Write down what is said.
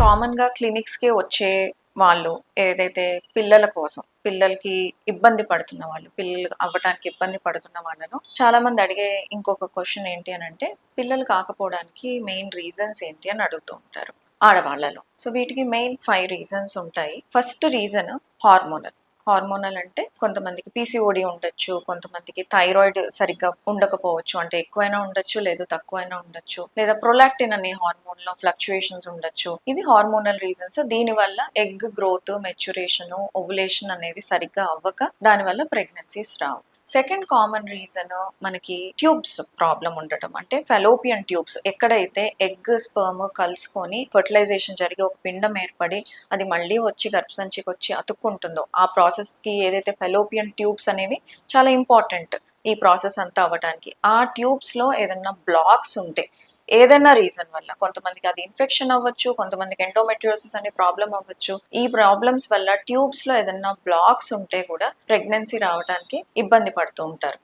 కామన్‌గా క్లినిక్స్‌కి వచ్చే వాళ్ళు ఏదైతే పిల్లల కోసం, పిల్లలకి ఇబ్బంది పడుతున్న వాళ్ళు, పిల్లలు అవ్వటానికి ఇబ్బంది పడుతున్న వాళ్ళను చాలామంది అడిగే ఇంకొక క్వెషన్ ఏంటి అనంటే, పిల్లలు కాకపోవడానికి మెయిన్ రీజన్స్ ఏంటి అని అడుగుతూ ఉంటారు ఆడవాళ్ళలో. సో, వీటికి మెయిన్ 5 రీజన్స్ ఉంటాయి. First reason hormonal. హార్మోనల్ అంటే కొంతమందికి పీసీఓడీ ఉండొచ్చు, కొంతమందికి థైరాయిడ్ సరిగ్గా ఉండకపోవచ్చు. అంటే ఎక్కువైనా ఉండొచ్చు, లేదు తక్కువైనా ఉండొచ్చు. లేదా ప్రొలాక్టిన్ అనే హార్మోన్‌లో ఫ్లక్చుయేషన్స్ ఉండొచ్చు. ఇవి హార్మోనల్ రీజన్స్. దీనివల్ల ఎగ్ గ్రోత్, మెచ్యురేషన్, ఓవులేషన్ అనేది సరిగ్గా అవ్వక దానివల్ల ప్రెగ్నెన్సీస్ రావు. సెకండ్ కామన్ రీజన్ మనకి ట్యూబ్స్ ప్రాబ్లం ఉండటం. అంటే ఫెలోపియన్ ట్యూబ్స్ ఎక్కడైతే ఎగ్, స్పెర్మ్ కలుసుకొని ఫెర్టిలైజేషన్ జరిగి ఒక పిండం ఏర్పడి అది మళ్ళీ వచ్చి గర్భసంచికి వచ్చి అతుక్కుంటుందో ఆ ప్రాసెస్‌కి ఏదైతే ఫెలోపియన్ ట్యూబ్స్ అనేవి చాలా ఇంపార్టెంట్ ఈ ప్రాసెస్ అంతా అవ్వటానికి. ఆ ట్యూబ్స్‌లో ఏదన్నా బ్లాక్స్ ఉంటే ఏదైనా రీజన్ వల్ల కొంతమందికి అది ఇన్ఫెక్షన్ అవ్వచ్చు, కొంతమందికి ఎండోమెట్రియోసిస్ అనే ప్రాబ్లం అవ్వచ్చు. ఈ ప్రాబ్లమ్స్ వల్ల ట్యూబ్స్‌లో ఏదన్నా బ్లాక్స్ ఉంటే కూడా ప్రెగ్నెన్సీ రావడానికి ఇబ్బంది పడుతూ ఉంటారు.